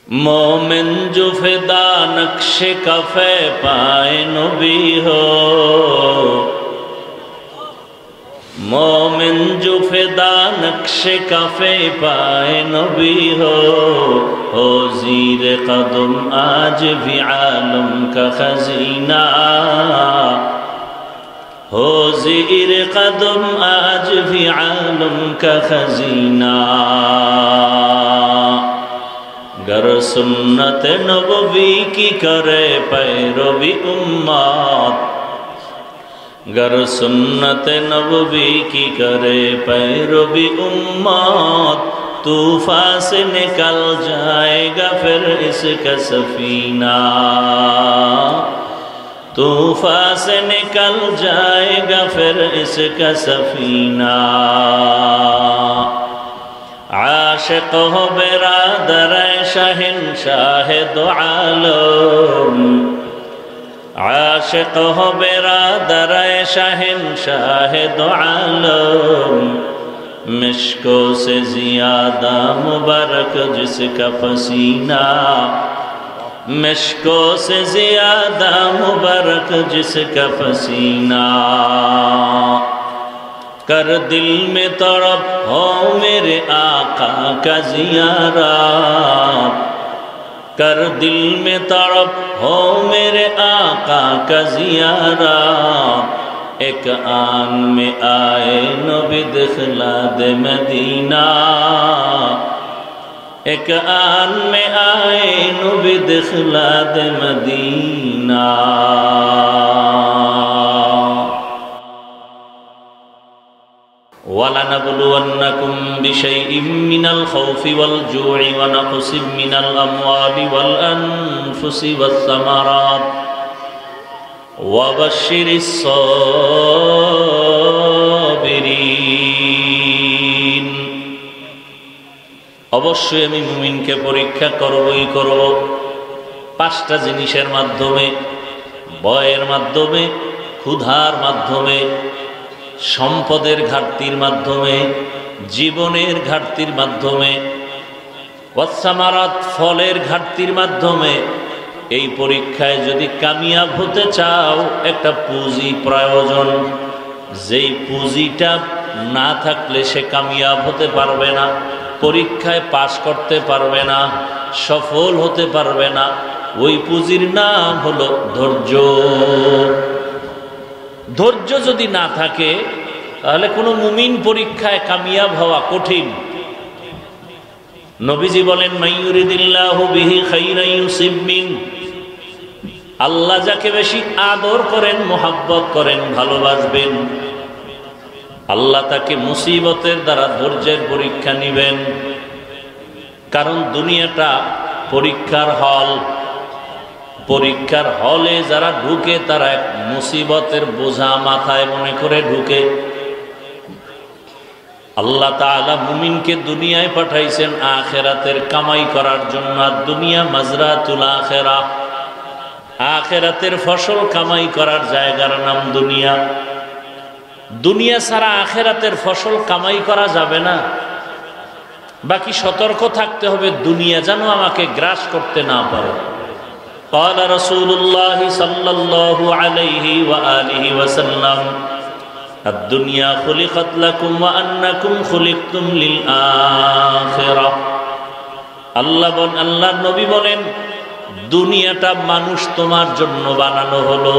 मोमिन जो फिदा नक्शे कफे पाए नबी हो, मोमिन जो फिदा नक्शे कफे पाए नबी हो ज़ीर कदम आज भी आलम का खजीना, हो ज़ीर कदम आज भी आलम का खजीना। गर सुन्नत नबवी की करे पैरवी उम्मत, गर सुन्नत नबवी की करे पैरवी उम्मत, तूफान से निकल जाएगा फिर इसका सफीना, तूफान से निकल जाएगा फिर इसका सफीना। आशिक हो बिरादर शहंशाह दो आलम, आशिक हो बिरादर शहंशाह दो आलम, मिश्को से ज़ियादा मुबारक जिसका पसीना, मिश्को से ज़ियादा मुबारक जिसका पसीना। कर दिल में तड़प हो मेरे आका का ज़ियारत, कर दिल में तड़प हो मेरे आका का ज़ियारत। एक आन में आए नबी दिखला दे मदीना, एक आन में आए नबी दिखला दे मदीना। वलनबलुवन्नकुम बिशैइन मिनल खौफि वल जूइ व नक़्सिम मिनल अम्वालि वल अनफुसि वस्समरात वबश्शिरिस साबिरीन। অবশ্যই আমি মুমিনকে পরীক্ষা করবই করব পাঁচটা জিনিসের মাধ্যমে, ভয়ের মাধ্যমে, ক্ষুধার মাধ্যমে, সম্পদের ঘাটতির মাধ্যমে, জীবনের ঘাটতির মাধ্যমে, ওয়াসসামারাত ফলের ঘাটতির মাধ্যমে। এই পরীক্ষায় যদি কামিয়াব হতে চাও একটা পুঁজি প্রয়োজন, যেই পুঁজিটা না থাকলে সে কামিয়াব হতে পারবে না, পরীক্ষায় পাশ করতে পারবে না, সফল হতে পারবে না। ওই পুঁজির নাম হলো ধৈর্য। ধৈর্য যদি না থাকে তাহলে কোনো মুমিন পরীক্ষায় কামিয়াব হওয়া কঠিন। নবীজি বলেন মাইয়ুরিদিল্লাহু বিহি খাইরান ইউসিব মিন, আল্লাহ যাকে বেশি আদর করেন, মোহাব্বত করেন, ভালোবাসবেন, আল্লাহ তাকে মুসিবতের দ্বারা ধৈর্যের পরীক্ষা নিবেন। কারণ দুনিয়াটা পরীক্ষার হল, পরীক্ষার হলে যারা ঢুকে তারা এক মুসিবতের বোঝা মাথায় মনে করে ঢুকে। আল্লাহ তাআলা মুমিনকে দুনিয়ায় পাঠাইছেন আখিরাতের কামাই করার জন্য। আর দুনিয়া মাজরাতুল আখিরাহ, আখিরাতের ফসল কামাই করার জায়গার নাম দুনিয়া। দুনিয়া ছাড়া আখিরাতের ফসল কামাই করা যাবে না। বাকি সতর্ক থাকতে হবে দুনিয়া যেন আমাকে গ্রাস করতে না পারে। قال رسول الله صلى الله عليه وآله وسلم الدنيا خلقت لكم وأنكم خلقتم للآخرة। আল্লাহ নবী বলেন দুনিয়াটা মানুষ তোমার জন্য বানানো হলো,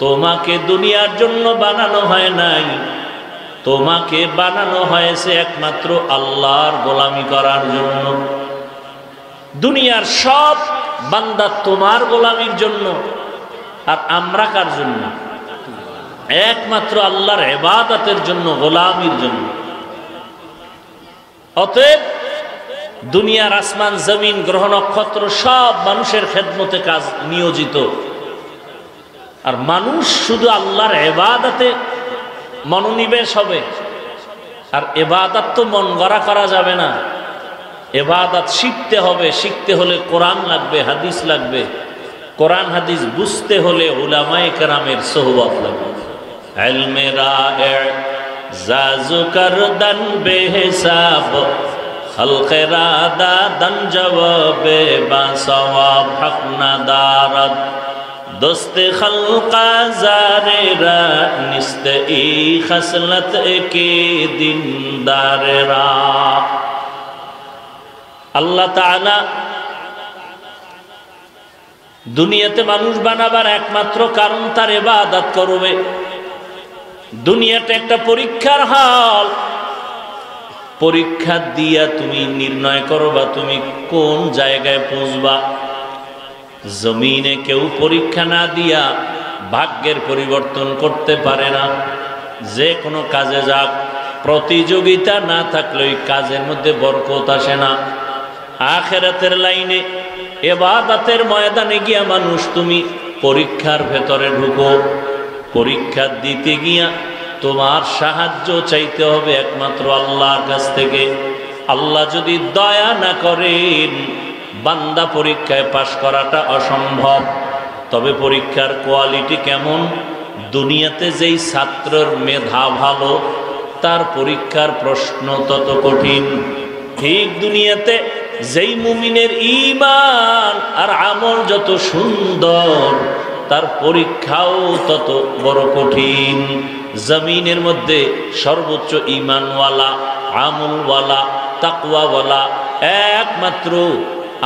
তোমাকে দুনিয়ার জন্য বানানো হয় নাই। তোমাকে বানানো হয়েছে একমাত্র আল্লাহর গোলামি করার জন্য। দুনিয়ার সব বান্দা তোমার গোলামির জন্য। আর আমরা কার জন্য? একমাত্র আল্লাহর ইবাদতের জন্য, গোলামির জন্য। অতএব দুনিয়ার আসমান জমিন গ্রহ নক্ষত্র সব মানুষের খেদমতে কাজ নিয়োজিত। আর মানুষ শুধু আল্লাহর ইবাদতে মনোনিবেশ হবে। আর ইবাদত তো মন গড়া করা যাবে না, ইবাদত শিখতে হবে। শিখতে হলে কোরআন লাগবে, হাদিস লাগবে। কোরআন হাদিস বুঝতে হলে উলামায়ে কেরামের সোহবত লাগবে। ইলমে রায়ে জাজু করদন বেহিসাব خلقرا دادن جواب با ثواب حق ندارد دوست خلق زاره را نیست ای خصلت کی دیندار را আল্লাহ তাআলা দুনিয়াতে মানুষ বানাবার একমাত্র কারণ তার ইবাদত করবে। দুনিয়াটা একটা পরীক্ষার হল, পরীক্ষা দিয়া তুমি নির্ণয় করবা তুমি কোন জায়গায় পৌঁছবা। জমিনে কেউ পরীক্ষা না দিয়া ভাগ্যের পরিবর্তন করতে পারে না। যে কোনো কাজে যাক, প্রতিযোগিতা না থাকলে ওই কাজের মধ্যে বরকত আসে না। আখিরাতের লাইনে ইবাদতের ময়দানে গিয়া মানুষ তুমি পরীক্ষার ভেতরে ঢুকো। পরীক্ষা দিতে গিয়া তোমার সাহায্য চাইতে হবে একমাত্র আল্লাহর কাছ থেকে। আল্লাহ যদি দয়া না করেন বান্দা পরীক্ষায় পাশ করাটা অসম্ভব। তবে পরীক্ষার কোয়ালিটি কেমন? দুনিয়াতে যেই ছাত্রের মেধা ভালো তার পরীক্ষার প্রশ্ন তত কঠিন। ঠিক দুনিয়াতে যেই মুমিনের ঈমান আর আমল যত সুন্দর তার পরীক্ষাও তত বড় কঠিন। জমিনের মধ্যে সর্বোচ্চ ঈমানওয়ালা, আমলওয়ালা, তাকওয়াওয়ালা একমাত্র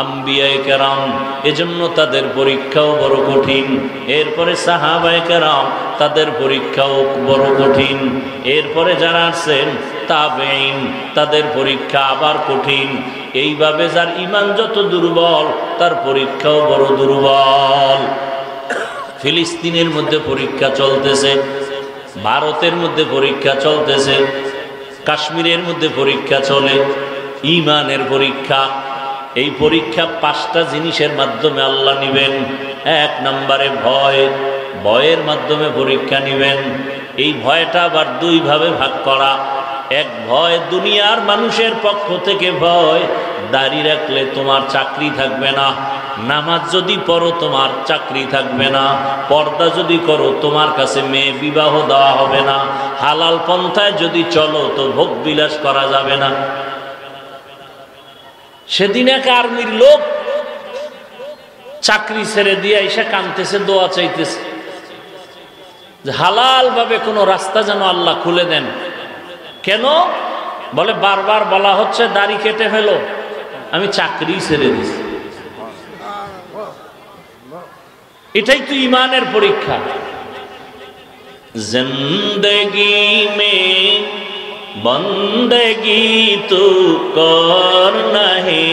আম্বিয়ায়ে কেরাম, এজন্য তাদের পরীক্ষাও বড় কঠিন। এরপরে সাহাবায়ে কেরাম, তাদের পরীক্ষাও বড় কঠিন। এরপরে যারা আছেন তাবেঈন, তাদের পরীক্ষা আবার কঠিন। এইভাবে যার ঈমান যত দুর্বল তার পরীক্ষাও বড় দুর্বল। ফিলিস্তিনের মধ্যে পরীক্ষা চলতেছে, ভারতের মধ্যে পরীক্ষা চলতেছে, কাশ্মীরের মধ্যে পরীক্ষা চলে, ঈমানের পরীক্ষা। এই পরীক্ষা 5টা জিনিসের মাধ্যমে আল্লাহ নিবেন। 1 নম্বরে ভয়, ভয়ের মাধ্যমে পরীক্ষা নিবেন। এই ভয়টা আবার 2 ভাবে ভাগ করা। এক ভয় দুনিয়ার মানুষের পক্ষ থেকে ভয়, দাড়ি রাখলে তোমার চাকরি থাকবে না, নামাজ যদি পড়ো তোমার চাকরি থাকবে না, পর্দা যদি করো তোমার কাছে মেয়ে বিবাহ দেওয়া হবে না, হালাল পন্থায় যদি চলো তো ভোগ বিলাস করা যাবে না। সেদিন এক আর্মির লোক চাকরি ছেড়ে দিয়ে এসে কাঁদতেছে, দোয়া চাইতেছে যে হালাল ভাবে কোনো রাস্তা যেন আল্লাহ খুলে দেন। কেন? বলে বারবার বলা হচ্ছে দাড়ি কেটে ফেলো, আমি চাকরি ছেড়ে দিছি। এটাই তো ঈমানের পরীক্ষা। জিন্দেগি মে বন্দেগি তু করনা হে,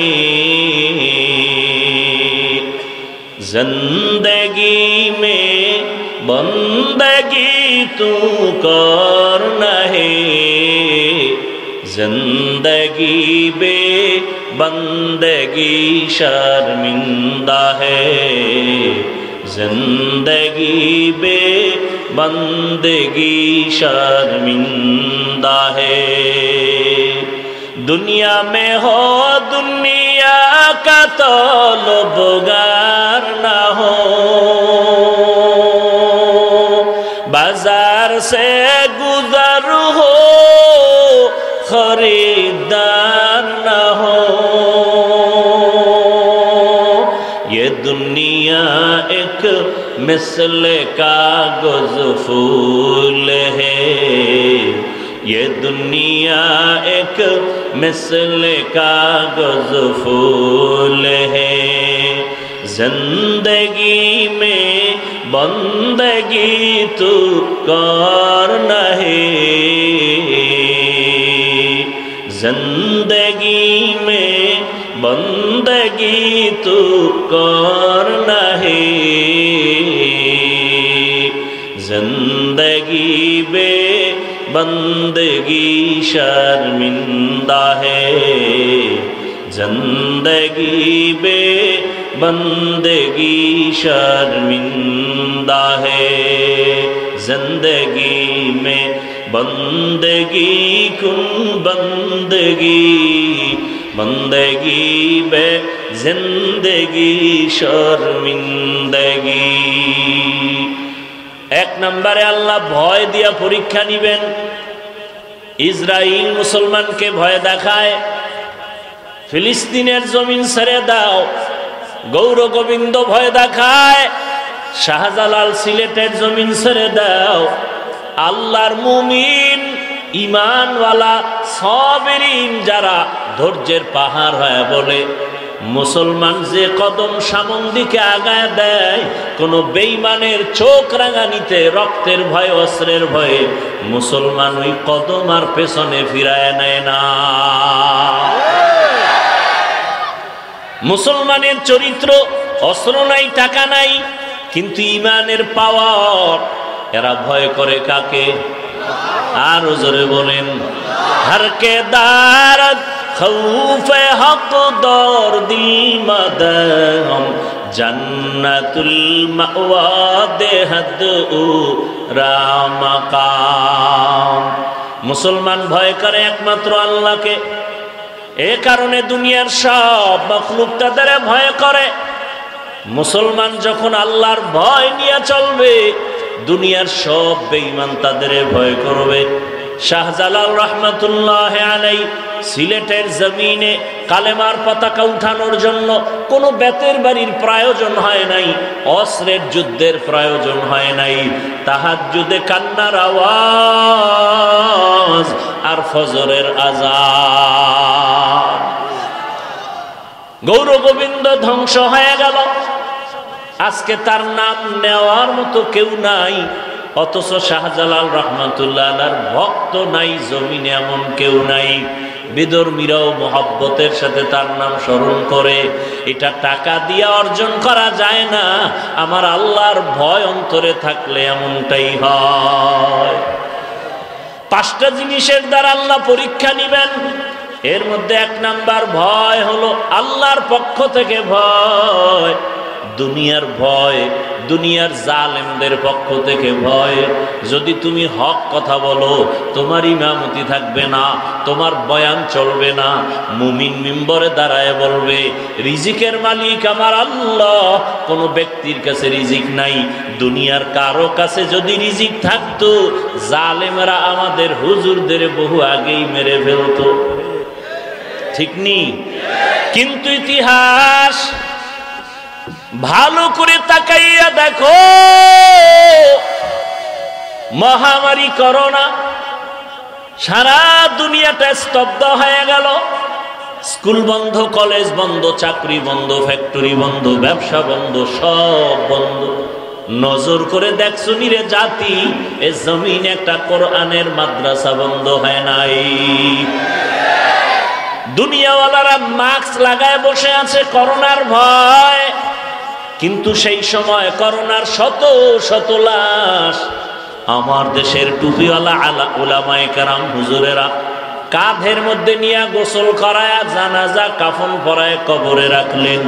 জিন্দেগি মে বন্দেগি তু করনা হে, जिंदगी बे बंदगी शर्मिंदा है, जिंदगी बे बंदगी शर्मिंदा है। दुनिया में हो दुनिया का तलबगार ना हो, बाजार से गुजर हो खरीदार न हो। ये दुनिया एक मिसल कागज फूल है, ये दुनिया एक मिसल कागज फूल है। जिंदगी में बंदगी तू करना है, जिंदगी में बंदगी तू करना है, जिंदगी बे बंदगी शर्मिंदा है, जिंदगी बे बंदगी शर्मिंदा है। जिंदगी में बंदगी कुन बंदगी, बंदगी बे जिंदगी शर्मिंदगी। 1 নম্বরে আল্লাহ ভয় দিয়া পরীক্ষা নিবেন। ইসরাইল মুসলমানকে ভয় দেখায়, ফিলিস্তিনের জমিন ছেড়ে দাও। গৌর গোবিন্দ ভয় দেখায়, শাহজালাল সিলেটের জমিন ছেড়ে দাও। আল্লাহর মুমিন ঈমানওয়ালা সাবিরিন যারা ধৈর্যের পাহাড় হয়ে বলে, মুসলমান যে কদম সামন দিকে আগায় দেয়, কোন বেঈমানের চোখ রাঙানিতে রক্তের ভয় অস্ত্রের ভয়ে মুসলমান ওই কদম আর পেছনে ফিরায় নেয় না। মুসলমানের চরিত্র, অস্ত্র নাই, টাকা নাই, কিন্তু ইমানের পাওয়ার। এরা ভয় করে কাকে? আর জোরে বলেন, হরকে দারদ খৌফে হক দর দিল মদম জান্নাতুল মাওয়া দেহদ রামাকাম। মুসলমান ভয় করে একমাত্র আল্লাহকে। এ কারণে দুনিয়ার সব মাখলুক তাদের ভয় করে। মুসলমান যখন আল্লাহর ভয় নিয়ে চলবে, দুনিয়ার সব বেঈমান তাদের ভয় করবে। শাহজালাল রহমাতুল্লাহ আলাইহি সিলেটের জমিনে কালেমার পতাকা উঠানোর জন্য কোনো বেতের বাড়ির প্রয়োজন হয় নাই, অস্ত্রের যুদ্ধের প্রয়োজন হয় নাই। তাহাজ্জুদে কান্নার আওয়াজ আর ফজরের আযান। গৌর গোবিন্দ ধ্বংস হয়ে গেল, আজকে তার নাম নেওয়ার মতো কেউ নাই। অথচ শাহজালাল রহমাতুল্লাহ আলাইহির ভক্ত নাই জমিনে, এমন কেউ নাই। বিধর্মীরাও মহব্বতের সাথে তার নাম স্মরণ করে। এটা টাকা দিয়ে অর্জন করা যায় না, আমার আল্লাহর ভয় অন্তরে থাকলে এমনটাই হয়। 5টা জিনিসের দ্বারা আল্লাহ পরীক্ষা নিবেন। এর মধ্যে 1 নাম্বার ভয় হলো আল্লাহর পক্ষ থেকে ভয়। দুনিয়ার ভয়, দুনিয়ার জালেমদের পক্ষ থেকে ভয়। যদি তুমি হক কথা বলো, তোমার ইমামতি থাকবে না, তোমার বয়ান চলবে না। মুমিন মিম্বরে দাঁড়ায় বলবে, রিজিকের মালিক আমার আল্লাহ, কোনো ব্যক্তির কাছে রিজিক নাই। দুনিয়ার কারো কাছে যদি রিজিক থাকতো, জালেমরা আমাদের হুজুরদের বহু আগেই মেরে ফেলতো। ঠিক নি? কিন্তু ইতিহাস ভালো করে তাকাইয়া দেখো, মহামারী করোনা, সারা দুনিয়াটা স্তব্ধ হয়ে গেল। স্কুল বন্ধ, কলেজ বন্ধ, চাকরি বন্ধ, ফ্যাক্টরি বন্ধ, ব্যবসা বন্ধ, সব বন্ধ। নজর করে দেখছো নিরে জাতি, এ জমিন একটা কোরআনের মাদ্রাসা বন্ধ হয় নাই। দুনিয়াওয়ালারা মাস্ক লাগায় বসে আছে করোনার ভয়, কিন্তু সেই সময় করোনার শত শত লাশ আমার দেশের টুপিওয়ালা উলামায়ে কেরাম হুজুরেরা কাঁধের মধ্যে নিয়ে গোসল করায়, জানাজা কাফন পরায় কবরে রাখলেন।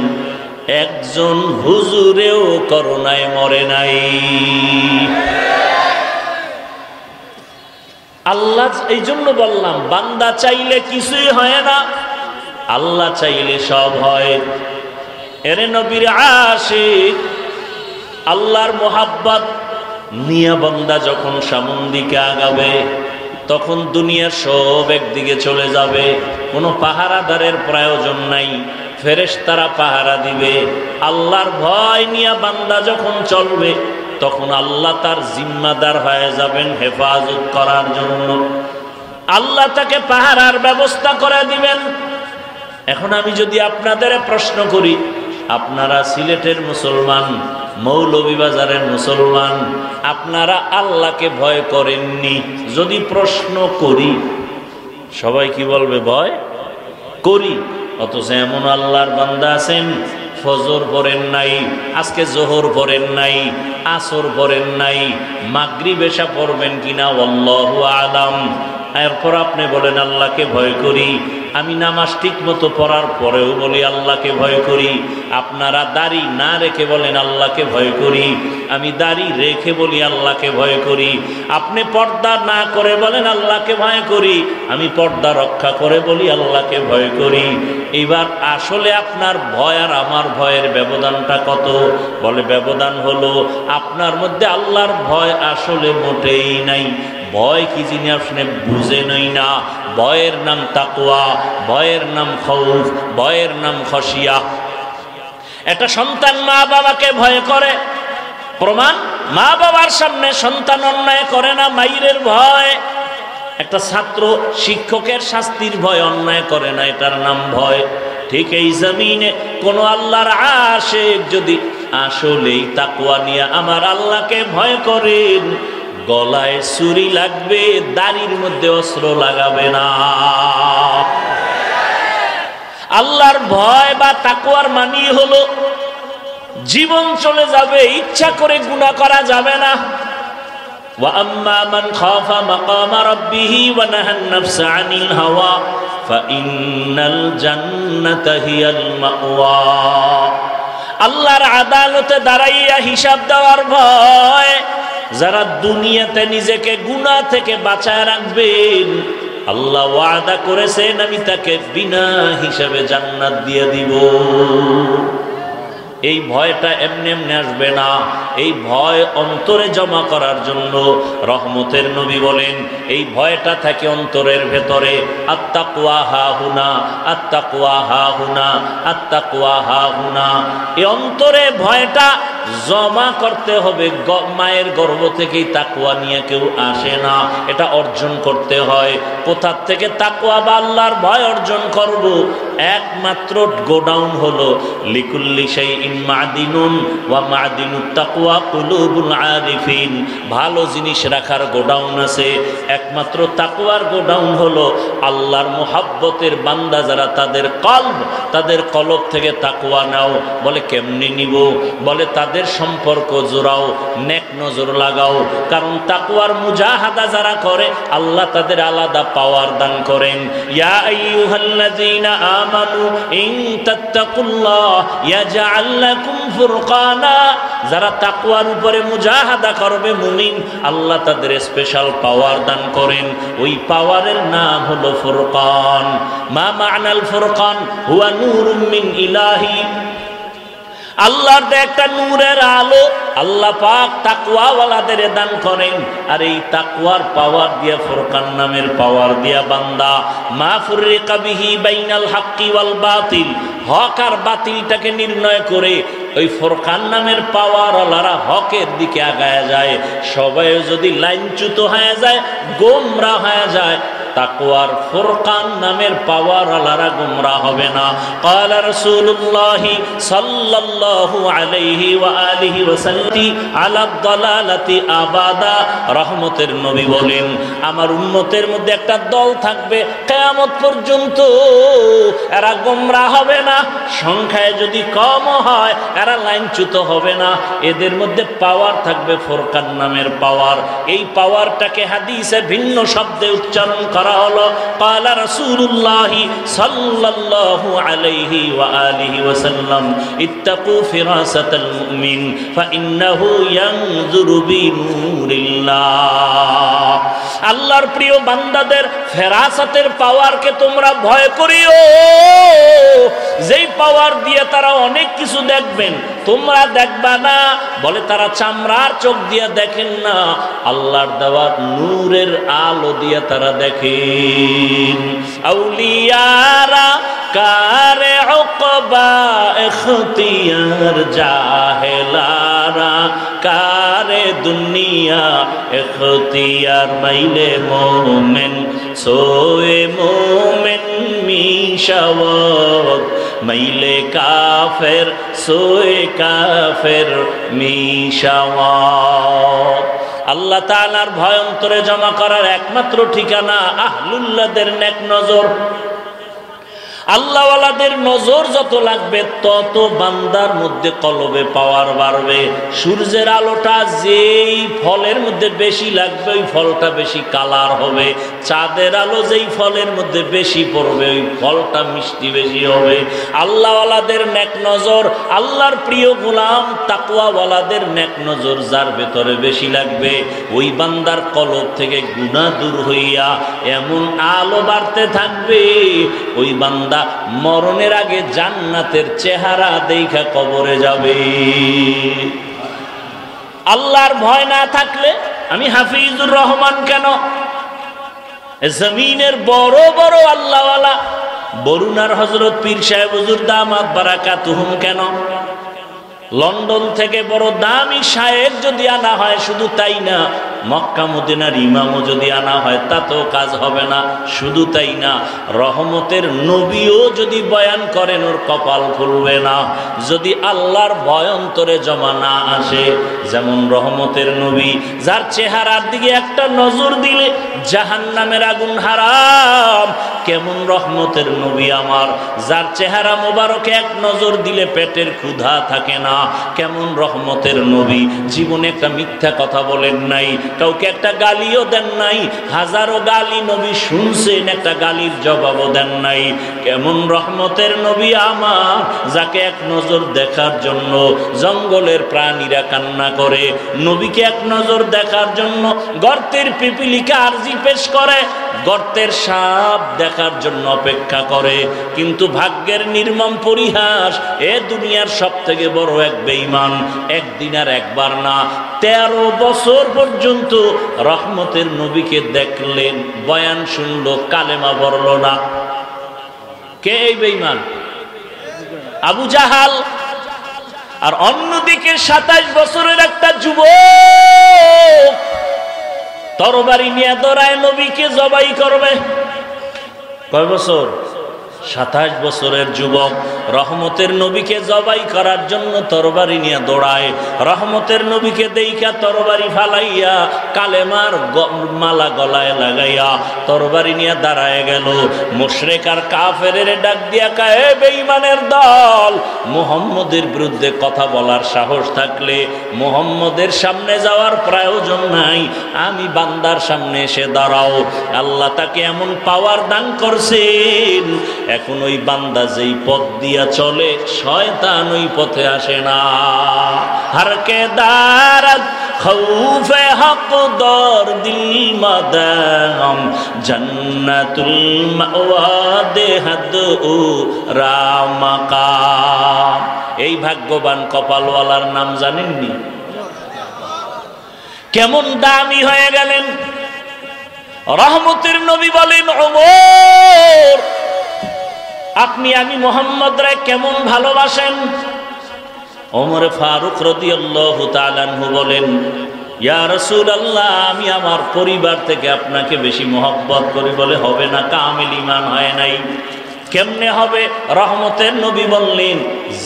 একজন হুজুরেও করোনায় মরে নাই। আল্লাহ, এই জন্য বললাম, বান্দা চাইলে কিছুই হয় না, আল্লাহ চাইলে সব হয়। এরে নবীর আশিক, আল্লাহর মোহাব্বত নিয়া বান্দা যখন সামন দিকে আগাবে, তখন দুনিয়ার সব একদিকে চলে যাবে। কোনো পাহারাদারের প্রয়োজন নাই, ফেরেশতারা পাহারা দিবে। আল্লাহর ভয় নিয়া বান্দা যখন চলবে, তখন আল্লাহ তার জিম্মাদার হয়ে যাবেন হেফাজত করার জন্য। আল্লাহ তাকে পাহারার ব্যবস্থা করে দিবেন। এখন আমি যদি আপনাদের প্রশ্ন করি, আপনারা সিলেটের মুসলমান, মৌলভীবাজারের মুসলমান, আপনারা আল্লাহকে ভয় করেননি? যদি প্রশ্ন করি, সবাই কি বলবে? ভয় করি। অথচ এমন আল্লাহর বান্দা আছেন, ফজর পড়েন নাই, আজকে জোহর পড়েন নাই, আসর পড়েন নাই, মাগরিব এশা পড়বেন কিনা আল্লাহু আলাম। এরপর আপনি বলেন আল্লাহকে ভয় করি। আমি নামাজ ঠিক মতো পড়ার পরেও বলি আল্লাহকে ভয় করি। আপনারা দাড়ি না রেখে বলেন আল্লাহকে ভয় করি। আমি দাড়ি রেখে বলি আল্লাহকে ভয় করি। আপনি পর্দা না করে বলেন আল্লাহকে ভয় করি। আমি পর্দা রক্ষা করে বলি আল্লাহকে ভয় করি। এবার আসলে আপনার ভয় আর আমার ভয়ের ব্যবধানটা কত? বলে ব্যবধান হলো আপনার মধ্যে আল্লাহর ভয় আসলে মোটেই নাই, ভয় কি জিনিস আপনি বুঝেনই না। ভয়ের নাম তাকওয়া, ভয়ের নাম খৌফ, ভয়ের নাম খশিয়া। একটা সন্তান মা বাবাকে ভয় করে, প্রমাণ মা বাবার সামনে সন্তান অন্যায় করে না মাইরের ভয়। একটা ছাত্র শিক্ষকের শাস্তির ভয় অন্যায় করে না, এটার নাম ভয়। ঠিক এই জমিনে কোন আল্লাহর আশিক যদি আসলেই তাকওয়া নিয়ে আমার আল্লাহকে ভয় করেন, গলায় ছুরি লাগবে, দাড়ির মধ্যে অস্ত্র লাগাবে না। আল্লাহর ভয় বা তাকওয়ার মানি হলো জীবন চলে যাবে, ইচ্ছা করে গুনাহ করা যাবে না। ওয়া আম্মা মান খাফা মাকামা রাব্বিহি ওয়া নাহান নাফসা আনিল হাওয়া ফাইন্নাল জান্নাতা হিয়াল মাওয়া। আল্লাহর আদালতে দাঁড়াইয়া হিসাব দেওয়ার ভয়, যারা দুনিয়াতে নিজেকে গুনাহ থেকে বাঁচায় রাখবেন, আল্লাহ ওয়াদা করেছেন আমি তাকে বিনা হিসাবে জান্নাত দিয়ে দিব। এই ভয়টা এমনি এমনি আসবে না। এই ভয় অন্তরে জমা করার জন্য রহমতের নবী বলেন এই ভয়টা থাকে অন্তরের ভেতরে। আত্তাকওয়া হাহুনা, আত্তাকওয়া হাহুনা, আত্তাকওয়া হাহুনা। এই অন্তরে ভয়টা জমা করতে হবে। মায়ের গর্ভ থেকেই তাকওয়া নিয়ে কেউ আসে না, এটা অর্জন করতে হয়। কোথার থেকে তাকওয়া বা আল্লাহর ভয় অর্জন করব? একমাত্র গোডাউন হলো লিকুল্লি শাইইন মাদিনুন ওয়া মাদিনুত তাকওয়া কুলুবুল আরিফিন। ভালো জিনিস রাখার গোডাউন আছে, একমাত্র তাকওয়ার গোডাউন হলো আল্লাহর মুহাব্বতের বান্দা যারা, তাদের কলব থেকে তাকওয়া নাও। বলে কেমনি নিব? বলে তাদের সম্পর্ক জোড়াও, নেক নজর লাগাও। কারণ তাকওয়ার মুজাহাদা যারা করে আল্লাহ তাদের আলাদা পাওয়ার দান করেন। ইয়া আইয়ুহাল্লাযীনা আমানু ইন তাত্তাকুল্লাহ ইয়াজআল লাকুম ফুরকানা। যারা তাকওয়ার উপরে মুজাহাদা করবে মুমিন, আল্লাহ তাদের স্পেশাল পাওয়ার দান করেন। ওই পাওয়ারের নাম হলো ফুরকান। মা মা'নাল ফুরকান? হুয়া নূরুম মিন ইলাহি। আল্লাহর একটা নূরের আলো আল্লাহ পাক তাকওয়াওয়ালাদের দান করেন। আর এই তাকওয়ার পাওয়ার দিয়া, ফুরকান নামের পাওয়ার দিয়া বান্দা মা ফুররিকা বিহি বাইনাল হাক্কি ওয়াল বাতিল, হক আর বাতিলটাকে নির্ণয় করে ওই ফুরকান নামের পাওয়ার আল্লাহরা হকের দিকে আগায় যায়। সবাই যদি লাইনচ্যুত হয়ে যায়, গোমরা হয়ে যায়, তাকওয়ার ফুরকান নামের পাওয়ার আল্লাহরা গোমরা হবে না। ক্বালা রাসূলুল্লাহ সাল্লাল্লাহু আলাইহি ওয়া আলিহি ওয়াসাল্লাম আলা দালালাতি আবাদা। রহমতের নবী বলেন আমার উম্মতের মধ্যে একটা দল থাকবে কিয়ামত পর্যন্ত, এরা গোমরা হবে না। সংখ্যায় যদি কম হয় এরা লাইনচ্যুত হবে না। এদের মধ্যে পাওয়ার থাকবে ফুরকান নামের পাওয়ার। এই পাওয়ারটাকে হাদিসে ভিন্ন শব্দে উচ্চারণ করা হলো ক্বালা রাসূলুল্লাহ সাল্লাল্লাহু আলাইহি ওয়া আলিহি ওয়াসাল্লাম ইত্তাকু ফিরাসাতাল মুমিন ফাইন্নাহু ইয়ানজুরু বিনূরিল্লাহ। আল্লাহর প্রিয় বান্দাদের ফেরাসাতের পাওয়ারকে তোমরা ভয় করিও, যেই পাওয়ার দিয়ে তারা অনেক কিছু দেখবেন, তোমরা দেখবা না। বলে তারা চামড়ার চোখ দিয়ে দেখেন না, আল্লাহর দেওয়া নূরের আলো দিয়ে তারা দেখেন। আউলিয়ারা কারে উকবা ইখতিয়ার, জাহেলারা কারে দুনিয়া ইখতিয়ার। মাইলে মোমেন সোয়ে মোমেন মিশাওয়াত, মাইলে কাফের সোয়ে কাফের মিশাওয়াত। আল্লাহ তাআলার ভয় অন্তরে জমা করার একমাত্র ঠিকানা আহলুল্লাহদের নেক নজর। আল্লাহওয়ালাদের নজর যত লাগবে তত বান্দার মধ্যে কলবে পাওয়ার বাড়বে। সূর্যের আলোটা যেই ফলের মধ্যে বেশি লাগবে ওই ফলটা বেশি কালার হবে। চাঁদের আলো যেই ফলের মধ্যে বেশি পড়বে ওই ফলটা মিষ্টি বেশি হবে। আল্লাহওয়ালাদের নেক নজর, আল্লাহর প্রিয় গোলাম তাকওয়াওয়ালাদের নেক নজর যার ভেতরে বেশি লাগবে, ওই বান্দার কলব থেকে গুনাহ দূর হইয়া এমন আলো বাড়তে থাকবে, ওই বান্দা মরণের আগে জান্নাতের চেহারা দেখা কবরে যাবে। আল্লাহর ভয় না থাকলে আমি হাফিজুর রহমান কেন? জমিনের বড় বড় আল্লাহওয়ালা বরুণার হযরত পীর সাহেব হুজুর দামাত বারাকাতুহুম কেন? লন্ডন থেকে বড় দামি শায়েখ যদি আনা হয়, শুধু তাই না, মক্কা মদিনার ইমামও যদি আনা হয় তাতেও কাজ হবে না। শুধু তাই না, রহমতের নবীও যদি বয়ান করেন ওর কপাল খুলবে না, যদি আল্লাহর ভয় অন্তরে জমা না আসে। যেমন রহমতের নবী, যার চেহারার দিকে একটা নজর দিলে জাহান্নামের আগুন হারাম, কেমন রহমতের নবী আমার, যার চেহারা মোবারকে এক নজর দিলে পেটের ক্ষুধা থাকে না, কেমন রহমতের নবী, জীবনে একটা মিথ্যা কথা বলেন নাই, কাউকে একটা গালিও দেন নাই, হাজারো গালি নবী শুনছেন, একটা গালির জবাবও দেন নাই। কেমন রহমতের নবী আমার, যাকে এক নজর দেখার জন্য জঙ্গলের প্রাণীরা কান্না করে, নবীকে এক নজর দেখার জন্য গর্তের পিপিলিকা আরজি পেশ করে, গর্তের সাপ দেখার জন্য অপেক্ষা করে। কিন্তু ভাগ্যের নির্মম পরিহাস, এ দুনিয়ার সব থেকে বড় এক বেঈমান একদিন আর একবার না, 13 বছর পর্যন্ত রহমতের নবীকে দেখলেন, বয়ান শুনলো, কালেমা পড়ল না। কে এই বেঈমান? আবু জাহাল। আর অন্যদিকে 27 বছরের একটা যুবক তরবারি নিয়ে দৌড়ায় নবীকে জবাই করবে। কয় বছর? 27 বছরের যুবক রহমতের নবীকে জবাই করার জন্য তরবারি নিয়ে দৌড়ায়। রহমতের নবীকে দেইখা তরবারি ফালাইয়া কালেমার মালা গলায় লাগাইয়া তরবারি নিয়ে দাঁড়ায় গেল। মুশরিক আর কাফেরের ডাক দিয়া কয়, এ বেঈমানের দল, মুহাম্মদের বিরুদ্ধে কথা বলার সাহস থাকলে মুহাম্মদের সামনে যাওয়ার প্রয়োজন নাই, আমি বান্দার সামনে এসে দাঁড়াও। আল্লাহ তাকে এমন পাওয়ার দান করছেন, এখন ওই বান্দা যেই পথ দিয়া চলে শয়তান ওই পথে আসে না। হারকে দারাত খৌফে হক দর দিল মাদাম জান্নাতুল মাওয়া দেহাদ ও রামাকাম। এই ভাগ্যবান কপালওয়ালার নাম জানেননি? কেমন দামি হয়ে গেলেন। রহমতের নবী বলেন, ওমর আপনি আমি মুহাম্মদ রে কেমন ভালোবাসেন? ওমর ফারুক রাদিয়াল্লাহু তাআলা আনহু বলেন, ইয়া রাসূলুল্লাহ, আমি আমার পরিবার থেকে আপনাকে বেশি মহব্বত করি। বলে, হবে না, কামিল ঈমান হয় নাই। কেমনে হবে? রহমতের নবী বললেন,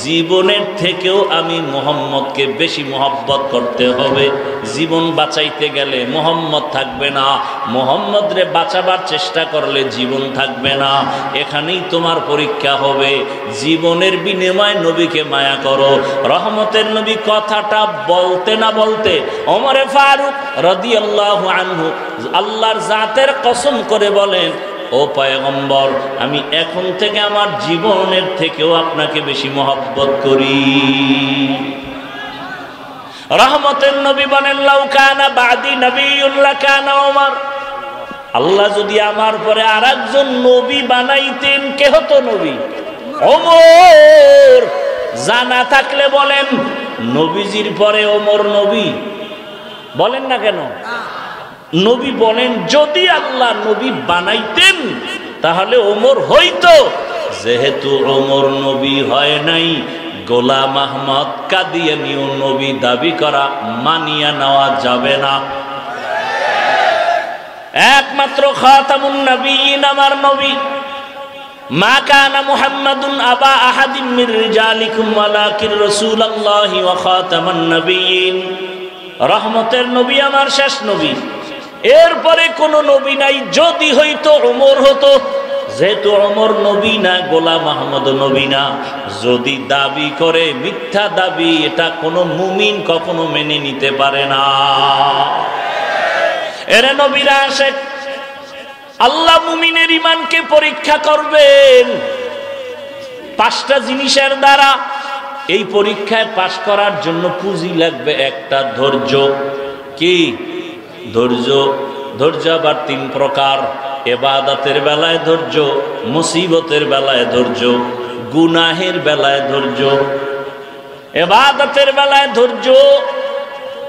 জীবনের থেকেও আমি মুহাম্মদকে বেশি মহব্বত করতে হবে। জীবন বাঁচাইতে গেলে মুহাম্মদ থাকবে না, মুহাম্মদ রে বাঁচাবার চেষ্টা করলে জীবন থাকবে না। এখানেই তোমার পরীক্ষা হবে। জীবনের বিনিময়ে নবীকে মায়া করো। রহমতের নবী কথাটা বলতে না বলতে ওমরে ফারুক রাদিয়াল্লাহু আনহু আল্লাহর জাতের কসম করে বলেন, ও পয়গম্বর, আমি এখন থেকে আমার জীবনের থেকেও আপনাকে বেশি মহব্বত করি। রহমতের নবী বলেন, লাউ কানা বাদি নবিয়্যুন লাকানা ওমর, আল্লাহ যদি আমার পরে আরেকজন নবী বানাইতেন, কে হতো নবী? ওমর। জানা থাকলে বলেন, নবীজির পরে ওমর নবী? বলেন না কেন? নবী বলেন, যদি আল্লাহ নবী বানাইতেন তাহলে ওমর হইতো। যেহেতু ওমর নবী হয় নাই, গোলাম আহমদ কাদিয়ানীও নবী দাবি করা মানিয়া নেওয়া যাবে না। একমাত্র খাতামুন নবিয়্যিন আমার নবী। মা কানা মুহাম্মাদুন আবা আহাদিম মির রিজালিকুম ওয়ালাকিন রাসূলুল্লাহি ওয়া খাতামান নবিয়্যিন। রহমতের নবী আমার শেষ নবী, এরপরে কোন নবী নাই। যদি হইতো ওমর হতো, যেহেতু ওমর নবী না, গোলাম আহমদ নবী না। যদি দাবি করে মিথ্যা দাবি, এটা কোনো মুমিন কখনো মেনে নিতে পারে না। এরে নবীরা আসে, আল্লাহ মুমিনের ঈমানকে পরীক্ষা করবেন 5টা জিনিসের দ্বারা। এই পরীক্ষায় পাশ করার জন্য পুঁজি লাগবে একটা, ধৈর্য। কি ধৈর্য? ধৈর্য আবার 3 প্রকার। ইবাদতের বেলায় ধৈর্য, মুসিবতের বেলায় ধৈর্য, গুনাহের বেলায় ধৈর্য। ইবাদতের বেলায় ধৈর্য,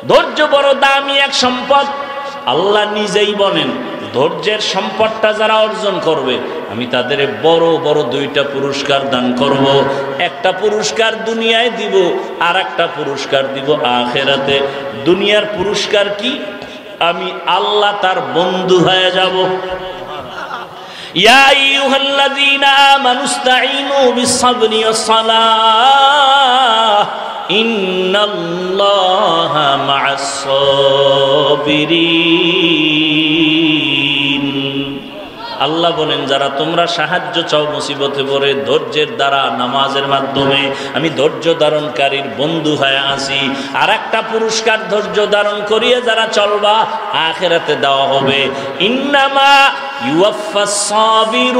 ধৈর্য বড় দামি এক সম্পদ। আল্লাহ নিজেই বলেন ধৈর্যের সম্পদটা যারা অর্জন করবে আমি তাদের বড় বড় দুইটা পুরস্কার দান করব। একটা পুরস্কার দুনিয়ায় দিব, আর একটা পুরস্কার দিব আখিরাতে। দুনিয়ার পুরস্কার কি? আমি আল্লাহ তার বন্ধু হয়ে যাব। ইয়া আইয়ুহাল্লাযীনা আমানুস্তাঈনু বিস-সাবরি ওয়াস-সালাহ ইন্নাল্লাহা মা'আস-সাবিরিন। আল্লাহ বলেন যারা তোমরা সাহায্য চাও মুসিবতে পড়ে, ধৈর্যের দ্বারা নামাজের মাধ্যমে আমি ধৈর্য ধারণকারীর বন্ধু হয়ে আসি। আর একটা পুরস্কার ধৈর্য ধারণ করিয়ে যারা চলবা আখিরাতে দেওয়া হবে। ইন্নামা ইউওয়াফাস সাবিরুনা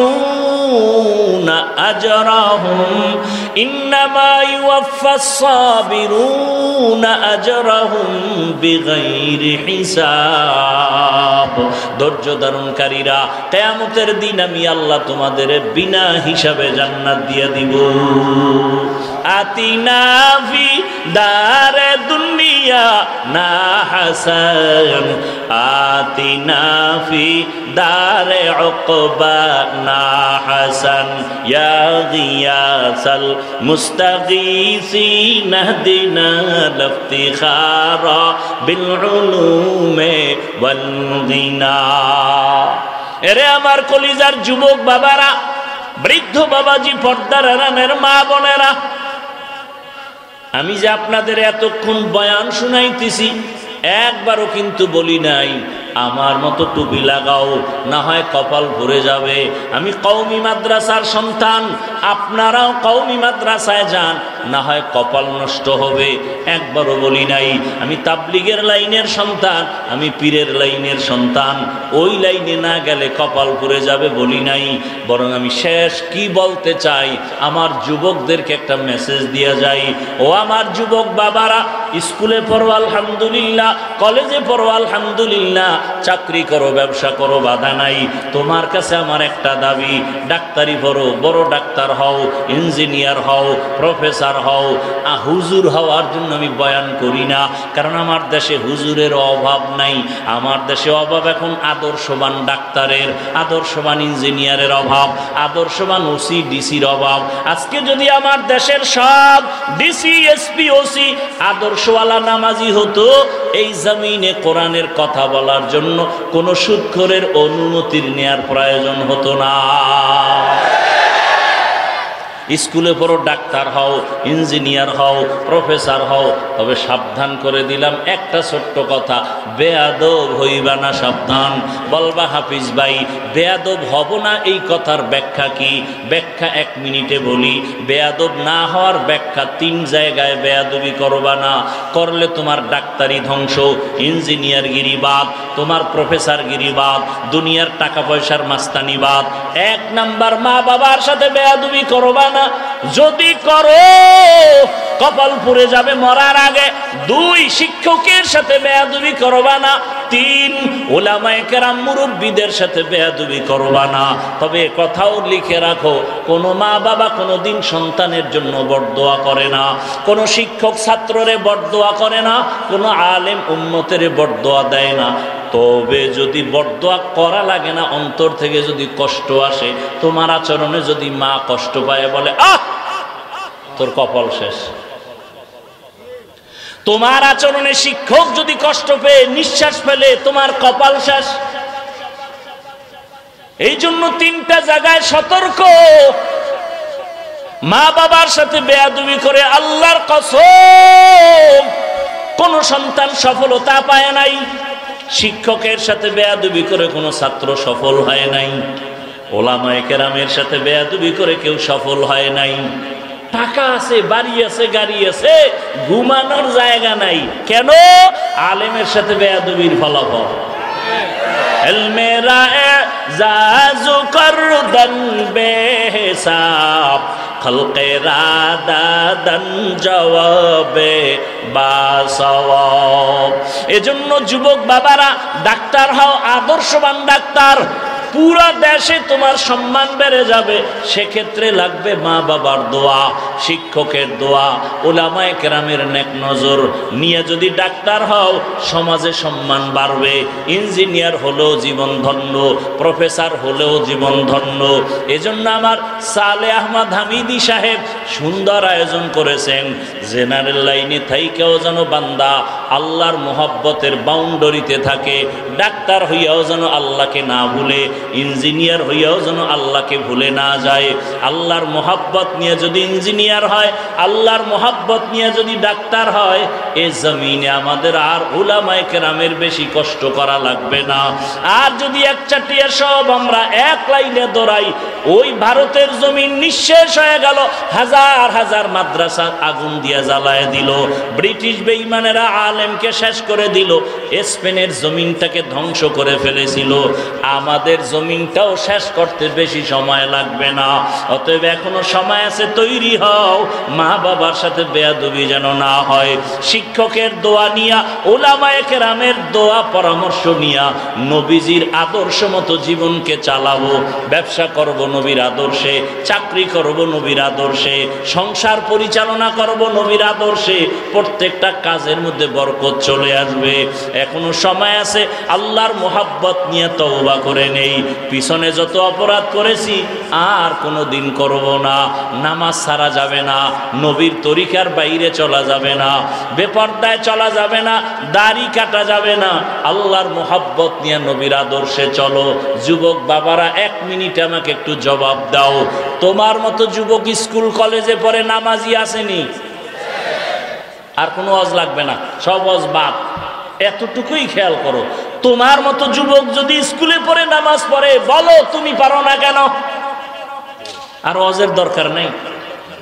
আজরাহুম ইন্নামা ইউওয়াফাস সাবিরুনা আজরাহুম বিগাইরি হিসাব। ধৈর্য ধারণকারীরা কিয়ামতের দিন আমি আল্লাহ তোমাদের বিনা হিসাবে জান্নাত দিয়ে দিব। আতিনা ফি দারে দুনিয়া না হাসান আতিনা ফি দারে উকবা না হাসান ইয়া গিয়াসাল মুস্তাগীসিন ইহদিনা লিফতিখারা বিল উলুমে ওয়াল গিনা। এরে আমার কলিজার যুবক বাবারা, বৃদ্ধ বাবাজি, পর্দার আড়ালের মা বোনেরা, আমি যে আপনাদের এতক্ষণ বয়ান শুনাইতেছি একবারও কিন্তু বলি নাই আমার মতো টুপি লাগাও, না হয় কপাল ভরে যাবে। আমি কওমি মাদ্রাসার সন্তান, আপনারাও কওমি মাদ্রাসায় যান, না হয় কপাল নষ্ট হবে। একবারও বলি নাই আমি তাবলিগের লাইনের সন্তান, আমি পীরের লাইনের সন্তান, ওই লাইনে না গেলে কপাল ভরে যাবে বলি নাই। বরং আমি শেষ কি বলতে চাই, আমার যুবকদেরকে একটা মেসেজ দিয়ে যাই। ও আমার যুবক বাবারা, স্কুলে পড়ো আলহামদুলিল্লাহ, কলেজে পড়ো আলহামদুলিল্লাহ, চাকরি করো, ব্যবসা করো, বাধা নাই। তোমার কাছে আমার একটা দাবি, ডাক্তারি পড়ো, বড় ডাক্তার হও, ইঞ্জিনিয়ার হও, প্রফেসর হও। হুজুর হওয়ার জন্য আমি বয়ান করি না, কারণ আমার দেশে হুজুরের অভাব নাই। আমার দেশে অভাব এখন আদর্শবান ডাক্তারের, আদর্শবান ইঞ্জিনিয়ারের অভাব, আদর্শবান ওসি ডিসির অভাব। আজকে যদি আমার দেশের সব ডিসি এসপি ওসি আদর্শওয়ালা নামাজি হতো, এই জমিনে কোরআনের কথা বলার জন্য কোনো সুদখোরের অনুমতির নেয়ার প্রয়োজন হতো না। স্কুলে পড়ো, ডাক্তার হও, ইঞ্জিনিয়ার হও, প্রফেসর হও, তবে সাবধান করে দিলাম একটা ছোট্ট কথা, বেয়াদব হইবা না, সাবধান। বলবা হাফিজ ভাই বেয়াদব হব না, এই কথার ব্যাখ্যা কি? ব্যাখ্যা 1 মিনিটে বলি। বেয়াদব না হওয়ার ব্যাখ্যা 3 জায়গায়। বেয়াদবি করবা না, করলে তোমার ডাক্তারি ধ্বংস, ইঞ্জিনিয়ার গিরিবাদ, তোমার প্রফেসর গিরিবাদ, দুনিয়ার টাকা পয়সার মাস্তানিবাদ। 1 নাম্বার, মা বাবার সাথে বেয়াদবি করবা না, যদি করো কপাল পুড়ে যাবে মরার আগে। 2, শিক্ষকের সাথে বেয়াদবি করবা না। 3, উলামায়ে কেরাম মুরব্বীদের সাথে বেয়াদবি করবা না। তবে কথাও লিখে রাখো, কোনো মা বাবা কোনোদিন সন্তানের জন্য বরদোয়া করে না, কোনো শিক্ষক ছাত্ররে বরদোয়া করে না, কোনো আলেম উম্মতের বরদোয়া দেয় না। তবে যদি বরদোয়া করা লাগে না, অন্তর থেকে যদি কষ্ট আসে, তোমার আচরণে যদি মা কষ্ট পায়, বলে আহ তোর কপাল শেষ। তোমার আচরণে শিক্ষক যদি কষ্ট পেয়ে নিঃশ্বাস ফেলে, তোমার কপাল শেষ। এই জন্য 3টা জায়গায় সতর্ক। মা বাবার সাথে বেয়াদবি করে আল্লাহর কসম কোন সন্তান সফলতা পায় নাই। শিক্ষকের সাথে বেয়াদবি করে কোনো ছাত্র সফল হয় নাই। ওলামায়ে কেরামের সাথে বেয়াদবি করে কেউ সফল হয় নাই। টাকা আছে, বাড়ি আছে, গাড়ি আছে, ঘুমানোর জায়গা নাই। কেন? আলেমের সাথে বেয়াদবির ফলাফল। এলমেরা জাজু করদান বেহিসাব খলকেরা দাদান জবাবে বাসওয়াব। এজন্য যুবক বাবারা, ডাক্তার হও, আদর্শবান ডাক্তার। পুরা দেশে তোমার সম্মান বেড়ে যাবে। সেক্ষেত্রে লাগবে মা বাবার দোয়া, শিক্ষকের দোয়া, উলামায়ে কেরামের নেক নজর নিয়ে যদি ডাক্তার হও সমাজে সম্মান বাড়বে। ইঞ্জিনিয়ার হলেও জীবন ধন্য, প্রফেসর হলেও জীবন ধন্য। এজন্য আমার সালেহ আহমদ হামিদি সাহেব সুন্দর আয়োজন করেছেন, জেনারেল লাইনে থাইকেও যেন বান্দা আল্লাহর মোহাব্বতের বাউন্ডারিতে থাকে, ডাক্তার হইয়াও যেন আল্লাহকে না ভুলে, ইঞ্জিনিয়ার হইয়াও যেন আল্লাহকে ভুলে না যায়। আল্লাহর মোহাব্বত নিয়ে যদি ইঞ্জিনিয়ার হয়, আল্লাহর মোহাব্বত নিয়ে যদি ডাক্তার হয়, এ জমিনে আমাদের আর উলামায়ে কেরামের বেশি কষ্ট করা লাগবে না। আর যদি এক চাটিয়া সব আমরা এক লাইনে দৌড়াই, ওই ভারতের জমিন নিঃশেষ হয়ে গেল, হাজার হাজার মাদ্রাসা আগুন দিয়ে জ্বালায় দিল, ব্রিটিশ বেঈমানেরা আলেমকে শেষ করে দিল, স্পেনের জমিনটাকে ধ্বংস করে ফেলেছিল। আমাদের জমিনটাও শেষ করতে বেশি সময় লাগবে না। অতএব এখনো সময় আছে, তৈরি হও, মা বাবার সাথে বেয়াদবি যেন না হয়। শিক্ষকের দোয়া নিয়া, উলামায়ে কেরামের দোয়া পরামর্শ নিয়া নবীজির আদর্শ মতো জীবনকে চালাবো। ব্যবসা করব নবীর আদর্শে, চাকরি করব নবীর আদর্শে, সংসার পরিচালনা করব নবীর আদর্শে। প্রত্যেকটা কাজের মধ্যে বরকত চলে আসবে। এখনো সময় আছে, আল্লাহর মোহাব্বত নিয়ে তওবা করে নেই। পিছনে যত অপরাধ করেছি আর কোনো দিন করব না। নামাজ ছাড়া যাবে না, নবীর তরিকার বাইরে চলা যাবে না, বেপরদায় চলা যাবে না, দাড়ি কাটা যাবে না। আল্লাহর মোহাব্বত নিয়ে নবীর আদর্শে চলো। যুবক বাবারা, 1 মিনিট আমাকে একটু জবাব দাও, তোমার মতো যুবক স্কুল কলেজে পড়ে নামাজি আসেনি? আর কোনো ওয়াজ লাগবে না, সব ওয়াজ বাদ। এতটুকুই খেয়াল করো, তোমার মতো যুবক যদি স্কুলে পড়ে নামাজ পড়ে, বলো তুমি পারো না কেন? আর ওয়াজের দরকার নেই।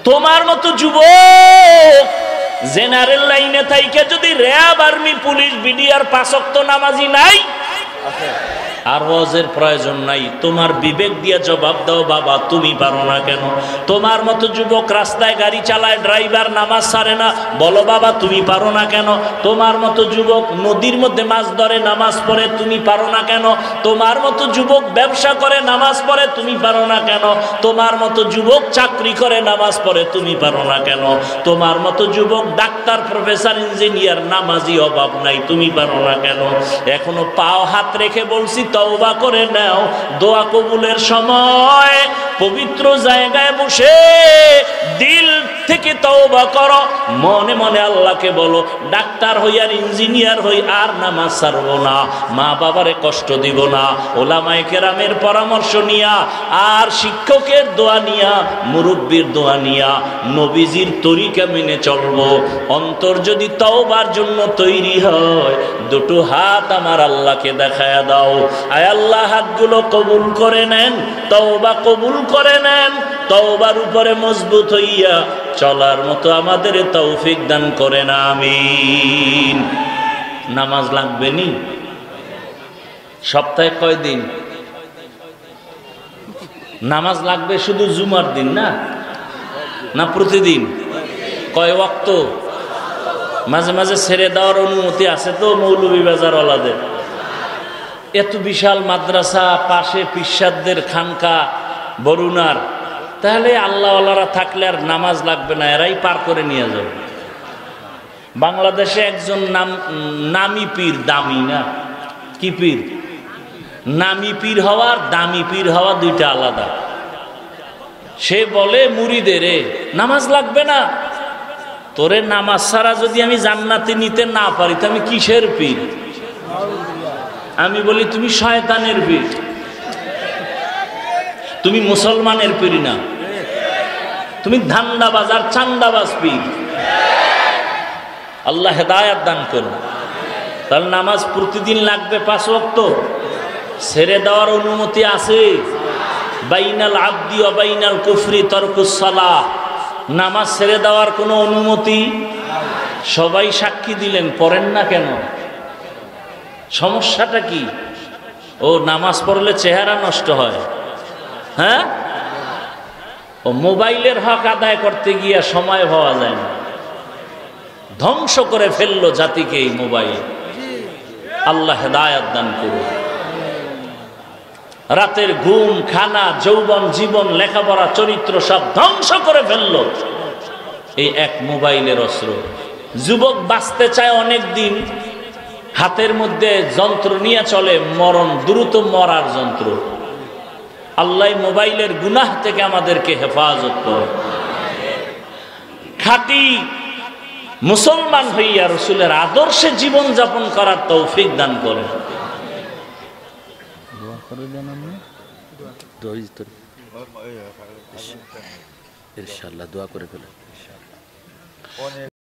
তোমার মতো যুবক জেনারেল লাইনে থাইকে যদি র্যাব, আর্মি, পুলিশ, বিডিআর 5 ওয়াক্ত নামাজি নাই, আর ওয়াজের প্রয়োজন নাই। তোমার বিবেক দিয়ে জবাব দাও, বাবা তুমি পারো না কেন? তোমার মতো যুবক রাস্তায় গাড়ি চালায়, ড্রাইভার, নামাজ ছাড়ে না, বলো বাবা তুমি পারো না কেন? তোমার মতো যুবক নদীর মধ্যে মাছ ধরে, নামাজ পড়ে, তুমি পারো না কেন? তোমার মতো যুবক ব্যবসা করে, নামাজ পড়ে, তুমি পারো না কেন? তোমার মতো যুবক চাকরি করে, নামাজ পড়ে, তুমি পারো না কেন? তোমার মতো যুবক ডাক্তার, প্রফেসর, ইঞ্জিনিয়ার, নামাজি অভাব নাই, তুমি পারো না কেন? এখনো পাও হাত রেখে বলছি, তওবা করে নাও। দোয়া কবুলের সময় পবিত্র জায়গায় বসে দিল থেকে তওবা করো, মনে মনে আল্লাহকে বলো, ডাক্তার হই আর ইঞ্জিনিয়ার হই আর নামাজ ছাড়বো না, মা বাবারে কষ্ট দিব না, ওলামায়ে কেরামের পরামর্শ নিয়া, আর শিক্ষকের দোয়া নিয়া, মুরব্বীর দোয়া নিয়া, নবীজির তরিকা মেনে চলবো। অন্তর যদি তওবার জন্য তৈরি হয়, দুটো হাত আমার আল্লাহকে দেখায়া দাও। আয় আল্লাহ, হাতগুলো কবুল করে নেন, তওবা কবুল করে নেন। তওবার উপরে মজবুত হইয়া চলার মতো আমাদের তৌফিক দান করেন, আমিন। নামাজ লাগবে নি? সপ্তাহে কয় দিন নামাজ লাগবে? শুধু জুমার দিন না? না প্রতিদিন? কয় ওয়াক্ত? মাঝে মাঝে ছেড়ে দেওয়ার অনুমতি আছে তো মৌলভীবাজার ওয়ালাদের? এত বিশাল মাদ্রাসা, পাশে পিসাদদের খানকা, বরুণার, তাহলে আল্লাহওয়ালারা থাকলে আর নামাজ লাগবে না, এরাই পার করে নিয়ে যাবে। বাংলাদেশে একজন নামি পীর, দামি না, কি পীর? নামি পীর হওয়া আর দামি পীর হওয়া দুইটা আলাদা। সে বলে মুরিদেরে নামাজ লাগবে না। তোরে নামাজ ছাড়া যদি আমি জান্নাতে নিতে না পারি, তো আমি কিসের পীর? আমি বলি তুমি শয়তানের পীর, তুমি মুসলমানের পীর না, তুমি ধান্দাবাজ আর চান্দাবাজ পীর। আল্লাহ হেদায়েত দান করুন। তাহলে নামাজ প্রতিদিন লাগবে 5 ওয়াক্ত। ছেড়ে দেওয়ার অনুমতি আছে? বাইনাল আবদি ওয়া বাইনাল কুফরি তারকুস সালাহ। নামাজ ছেড়ে দেওয়ার কোনো অনুমতি? সবাই সাক্ষী দিলেন, পড়েন না কেন? সমস্যাটা কি? ও নামাজ পড়লে চেহারা নষ্ট হয়, হ্যাঁ? ও মোবাইলের হক আদায় করতে গিয়ে সময় পাওয়া যায় না, ধ্বংস করে ফেললো জাতিকে এই মোবাইল। আল্লাহ হেদায়েত দান করুন। রাতের ঘুম, খানা, যৌবন, জীবন, লেখাপড়া, চরিত্র সব ধ্বংস করে ফেললো এই এক মোবাইলের অস্ত্র। যুবক বাঁচতে চায় অনেক দিন, হাতের মধ্যে যন্ত্র নিয়ে চলে, মরণ, দ্রুত মরার যন্ত্র। আল্লাহ মোবাইলের গুনাহ থেকে আমাদেরকে হেফাজত করে। খাঁটি মুসলমান হইয়া রসুলের আদর্শে জীবন যাপন করার তৌফিক দান করে। ইনশাআল্লাহ দোয়া করে ফেলেন।